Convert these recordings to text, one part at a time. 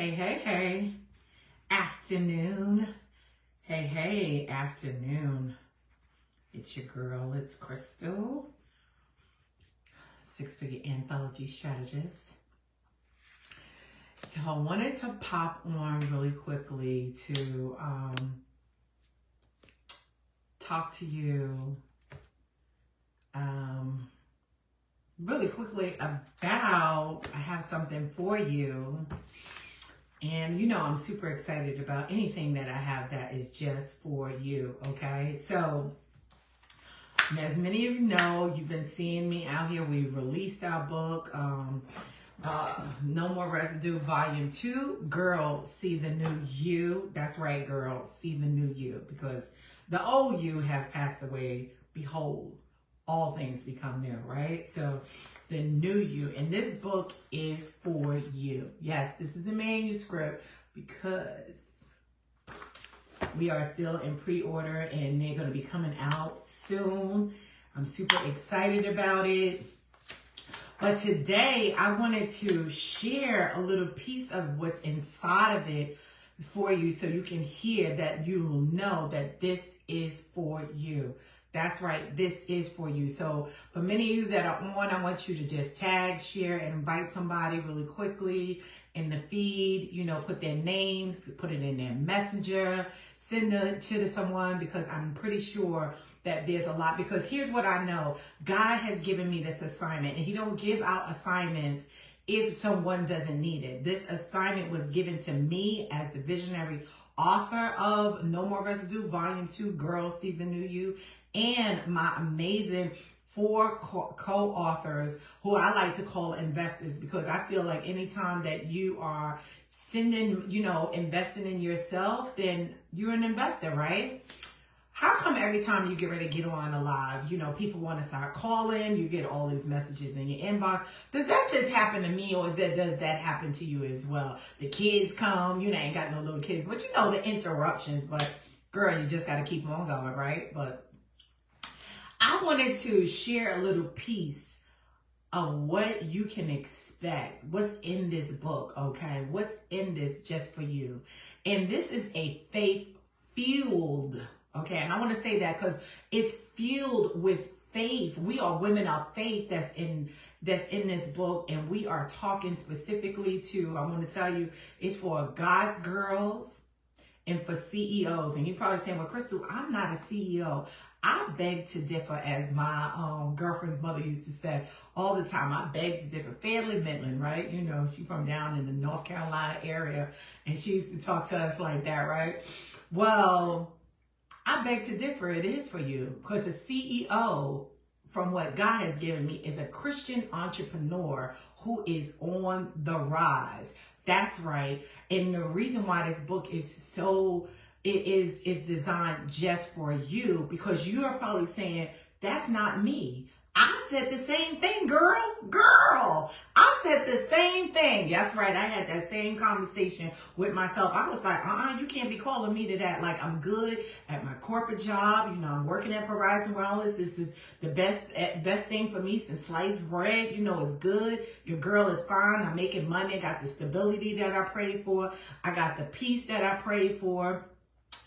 Hey, afternoon. Hey, afternoon. It's your girl, it's Crystal, six-figure anthology strategist. So I wanted to pop on really quickly to talk to you really quickly about, I have something for you. And you know, I'm super excited about anything that I have that is just for you, okay? So, as many of you know, you've been seeing me out here. We released our book, No More Residue, Volume 2. Girl, see the new you. That's right, girl, see the new you. Because the old you have passed away. Behold, all things become new, right? So, the new you. And this book is for you. Yes, this is the manuscript because we are still in pre-order and they're going to be coming out soon. I'm super excited about it. But today I wanted to share a little piece of what's inside of it for you so you can hear that you will know that this is for you. That's right, this is for you. So for many of you that are on, I want you to just tag, share, and invite somebody really quickly in the feed. You know, put their names, put it in their messenger, send it to someone, because I'm pretty sure that there's a lot. Because here's what I know. God has given me this assignment, and he don't give out assignments if someone doesn't need it. This assignment was given to me as the visionary author of No More Residue, Volume 2, Girl, See the New You, and my amazing 4 co-authors who I like to call investors, because I feel like anytime that you are sending, you know, investing in yourself, then you're an investor, right? How come every time you get ready to get on a live, you know, people want to start calling, you get all these messages in your inbox? Does that just happen to me, or does that happen to you as well? The kids come, you know, ain't got no little kids, but you know the interruptions. But girl, you just got to keep on going, right? But I wanted to share a little piece of what you can expect, what's in this book, okay? What's in this just for you. And this is a faith-fueled, okay? And I want to say that because it's fueled with faith. We are women of faith that's in this book, and we are talking specifically to, I want to tell you, it's for God's girls and for CEOs. And you're probably saying, well, Crystal, I'm not a CEO. I beg to differ, as my girlfriend's mother used to say all the time. I beg to differ. Family Midland, right? You know, she's from down in the North Carolina area, and she used to talk to us like that, right? Well, I beg to differ. It is for you, because a CEO, from what God has given me, is a Christian entrepreneur who is on the rise. That's right. And the reason why this book is so, it is designed just for you, because you are probably saying, that's not me. I said the same thing, girl. I said the same thing. That's right. I had that same conversation with myself. I was like, you can't be calling me to that. Like, I'm good at my corporate job. You know, I'm working at Verizon Wireless. This is the best thing for me since sliced bread. You know, it's good. Your girl is fine. I'm making money. I got the stability that I prayed for. I got the peace that I prayed for.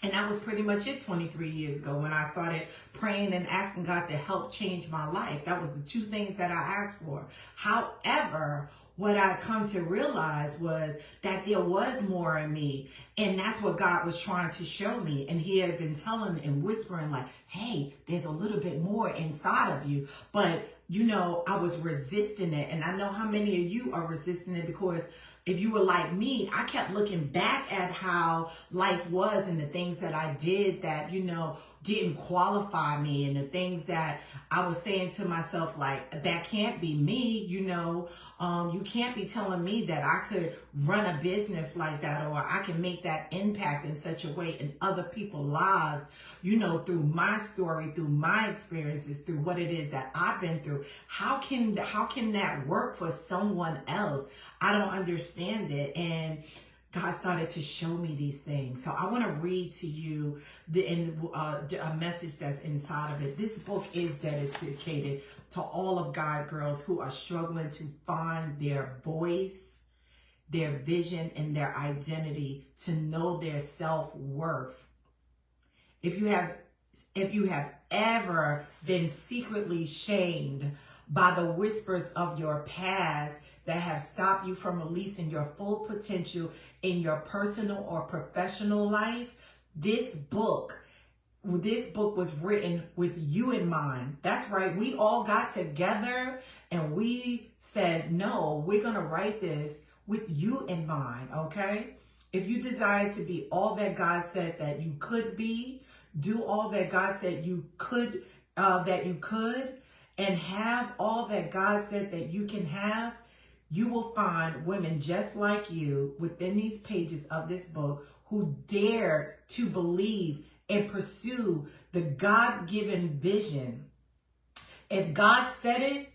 And that was pretty much it 23 years ago when I started praying and asking God to help change my life. That was the 2 things that I asked for. However, what I come to realize was that there was more in me. And that's what God was trying to show me. And he had been telling and whispering like, hey, there's a little bit more inside of you. But, you know, I was resisting it. And I know how many of you are resisting it, because if you were like me, I kept looking back at how life was and the things that I did that, you know, didn't qualify me, and the things that I was saying to myself, like, that can't be me, you know. You can't be telling me that I could run a business like that, or I can make that impact in such a way in other people's lives, you know, through my story, through my experiences, through what it is that I've been through. How can that work for someone else? I don't understand it. And God started to show me these things. So I want to read to you a message that's inside of it. This book is dedicated to all of God girls who are struggling to find their voice their vision and their identity, to know their self-worth. If you have ever been secretly shamed by the whispers of your past that have stopped you from releasing your full potential in your personal or professional life, this book was written with you in mind. That's right. We all got together and we said, no, we're going to write this with you in mind. Okay. If you desire to be all that God said that you could be, do all that God said you could, and have all that God said that you can have, you will find women just like you within these pages of this book who dare to believe and pursue the God-given vision. If God said it,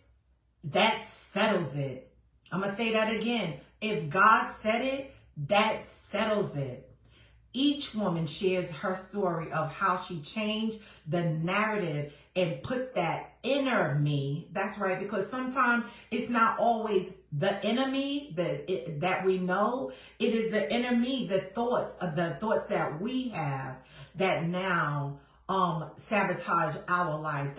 that settles it. I'm going to say that again. If God said it, that settles it. Each woman shares her story of how she changed the narrative and put that inner me. That's right, because sometimes it's not always the enemy that we know. It is the inner me, the thoughts that we have that now sabotage our life,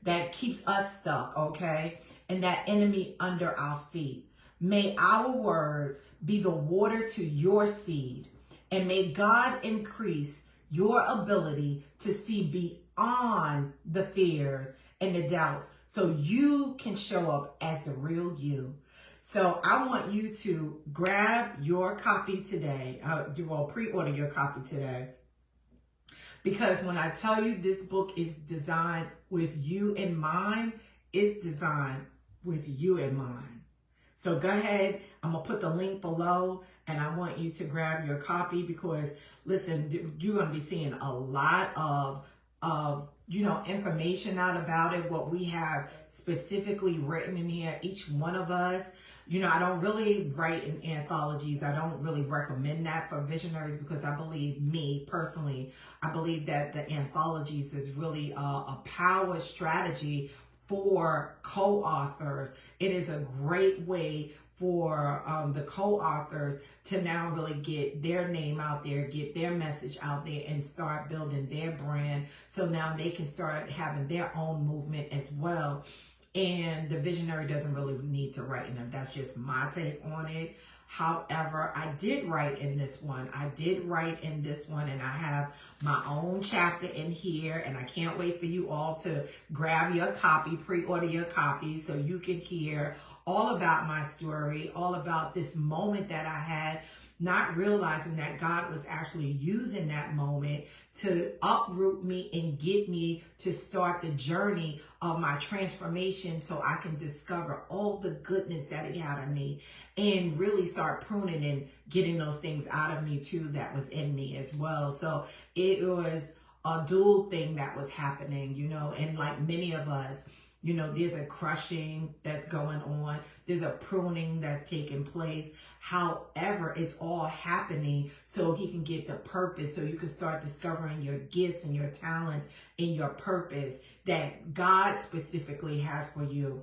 that keeps us stuck, okay? And that enemy under our feet. May our words be the water to your seed. And may God increase your ability to see beyond the fears and the doubts so you can show up as the real you. So I want you to grab your copy today. Pre-order your copy today. Because when I tell you this book is designed with you in mind, it's designed with you in mind. So go ahead. I'm going to put the link below. And I want you to grab your copy because, listen, you're going to be seeing a lot of information out about it, what we have specifically written in here, each one of us. I don't really write in anthologies. I don't really recommend that for visionaries because I believe, me personally, I believe that the anthologies is really a power strategy for co-authors. It is a great way for the co-authors to now really get their name out there, get their message out there, and start building their brand. So now they can start having their own movement as well. And the visionary doesn't really need to write in them. That's just my take on it. However, I did write in this one. And I have my own chapter in here. And I can't wait for you all to grab your copy, pre-order your copy, so you can hear all about my story, all about this moment that I had, not realizing that God was actually using that moment to uproot me and get me to start the journey of my transformation so I can discover all the goodness that he had in me and really start pruning and getting those things out of me too that was in me as well. So it was a dual thing that was happening, and like many of us, there's a crushing that's going on. There's a pruning that's taking place. However, it's all happening so he can get the purpose, so you can start discovering your gifts and your talents and your purpose that God specifically has for you.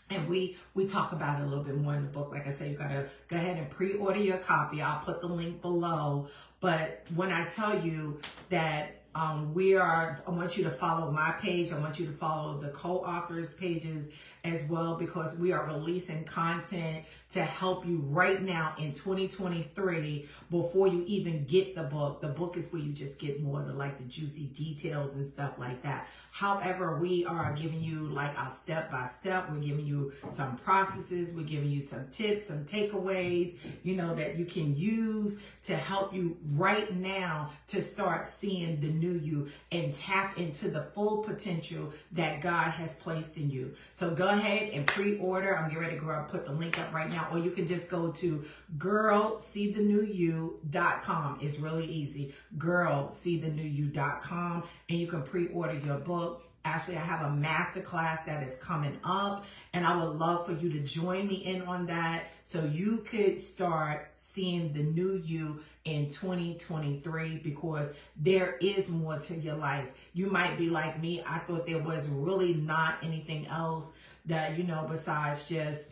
And we talk about it a little bit more in the book. Like I said, you got to go ahead and pre-order your copy. I'll put the link below. But when I tell you that I want you to follow my page. I want you to follow the co-authors pages as well, because we are releasing content to help you right now in 2023 before you even get the book. The book is where you just get more of the juicy details and stuff like that. However, we are giving you like a step-by-step. We're giving you some processes. We're giving you some tips, some takeaways, that you can use to help you right now to start seeing the new you and tap into the full potential that God has placed in you. So go ahead and pre-order. I'm getting ready to put the link up right now, or you can just go to girlseethenewyou.com. It's really easy. girlseethenewyou.com, and you can pre-order your book. Actually, I have a masterclass that is coming up, and I would love for you to join me in on that so you could start seeing the new you in 2023, because there is more to your life. You might be like me. I thought there was really not anything else that, besides just,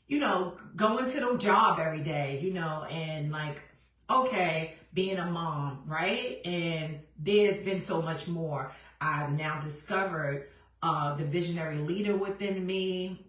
going to the job every day, and like, okay, being a mom, right? And there's been so much more. I've now discovered the visionary leader within me,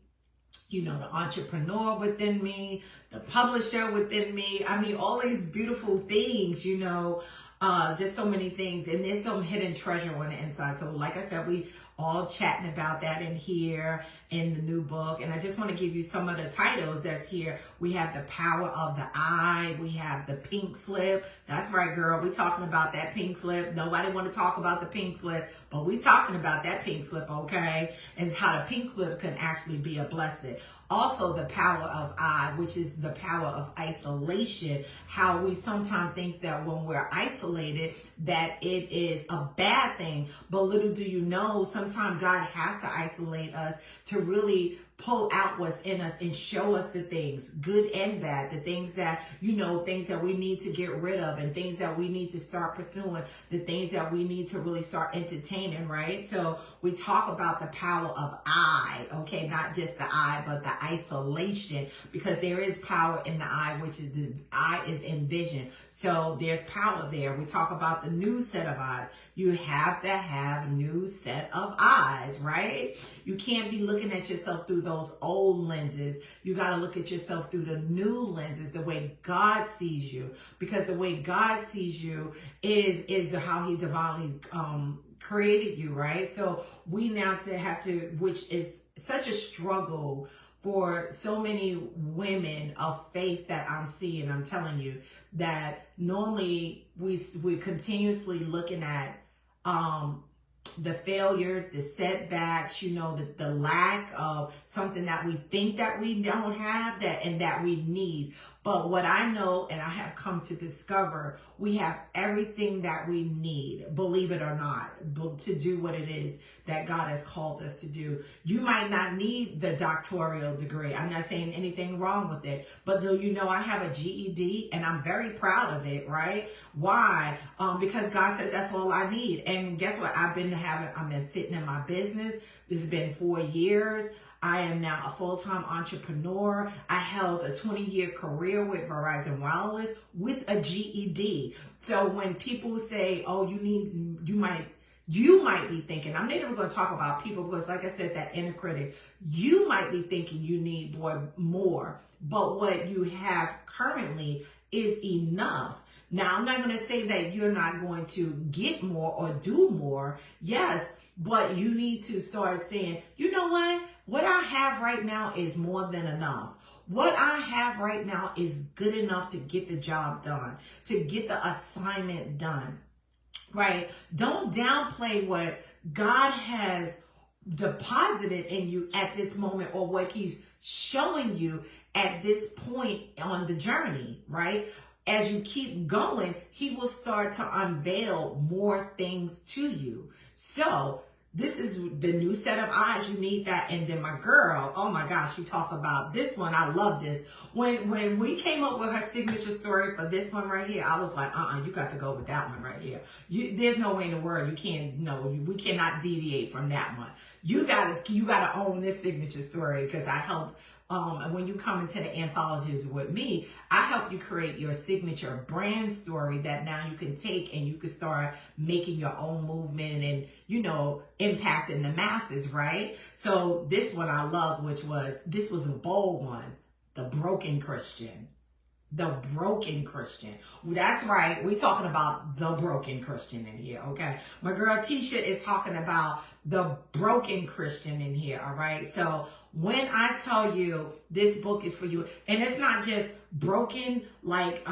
the entrepreneur within me, the publisher within me. I mean, all these beautiful things, just so many things. And there's some hidden treasure on the inside. So like I said, we all chatting about that in here in the new book. And I just want to give you some of the titles that's here. We have The Power of the I. We have The Pink Slip. That's right, girl. We're talking about that pink slip. Nobody want to talk about the pink slip, but we're talking about that pink slip, okay? And how the pink slip can actually be a blessing. Also, The Power of I, which is the power of isolation. How we sometimes think that when we're isolated, that it is a bad thing. But little do you know, sometimes God has to isolate us to really pull out what's in us and show us the things, good and bad, the things that, things that we need to get rid of and things that we need to start pursuing, the things that we need to really start entertaining, right? So we talk about the power of I, okay? Not just the I, but the isolation, because there is power in the I, which is the I is in vision. So there's power there. We talk about the new set of eyes. You have to have new set of eyes, right? You can't be looking at yourself through those old lenses. You got to look at yourself through the new lenses, the way God sees you. Because the way God sees you is how he divinely created you, right? So we now have to, which is such a struggle for so many women of faith that I'm seeing. I'm telling you that normally we're continuously looking at the failures, the setbacks, the lack of something that we think that we don't have and that we need. But what I know, and I have come to discover, we have everything that we need, believe it or not, to do what it is that God has called us to do. You might not need the doctoral degree. I'm not saying anything wrong with it, but do you know I have a GED and I'm very proud of it, right? Why? Because God said that's all I need. And guess what? I've been sitting in my business. This has been 4 years. I am now a full-time entrepreneur. I held a 20-year career with Verizon Wireless with a GED. So when people say, oh, you might be thinking, I'm not even going to talk about people because like I said, that inner critic, you might be thinking you need more, but what you have currently is enough. Now, I'm not going to say that you're not going to get more or do more. Yes, but you need to start saying, you know what? What I have right now is more than enough. What I have right now is good enough to get the job done, to get the assignment done, right? Don't downplay what God has deposited in you at this moment or what he's showing you at this point on the journey, right? As you keep going, he will start to unveil more things to you. So this is the new set of eyes. You need that. And then my girl, oh my gosh, she talked about this one. I love this. When we came up with her signature story for this one right here, I was like, you got to go with that one right here. There's no way in the world we cannot deviate from that one. You gotta own this signature story because I helped. When you come into the anthologies with me, I help you create your signature brand story that now you can take and you can start making your own movement and, impacting the masses, right? So this one I love, this was a bold one, the broken Christian. The broken Christian. That's right. We're talking about the broken Christian in here, okay? My girl Tisha is talking about the broken Christian in here, all right? So when I tell you this book is for you, and it's not just broken like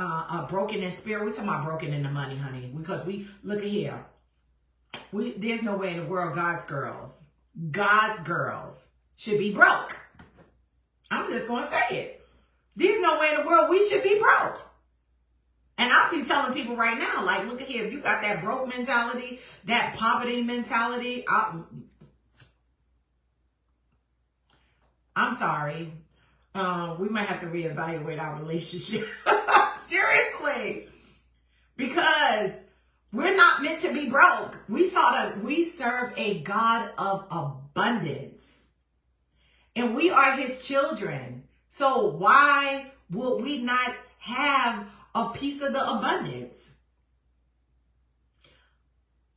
broken in spirit, we're talking about broken in the money, honey. Because look at here. There's no way in the world God's girls should be broke. I'm just going to say it. There's no way in the world we should be broke. And I'll be telling people right now, like, look at here, if you got that broke mentality, that poverty mentality, I'm sorry. We might have to reevaluate our relationship. Seriously. Because we're not meant to be broke. We serve a God of abundance. And we are his children. So why would we not have a piece of the abundance?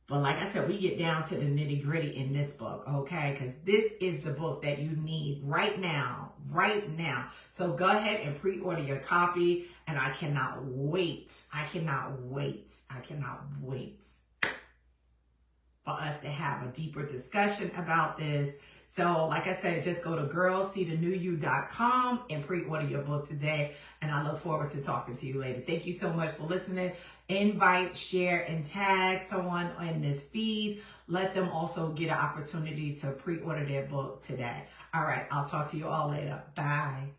But like I said, we get down to the nitty gritty in this book, okay? Because this is the book that you need right now, right now. So go ahead and pre-order your copy. And I cannot wait. I cannot wait for us to have a deeper discussion about this. So like I said, just go to girlsseethenewYou.com and pre-order your book today. And I look forward to talking to you later. Thank you so much for listening. Invite, share, and tag someone in this feed. Let them also get an opportunity to pre-order their book today. All right, I'll talk to you all later. Bye.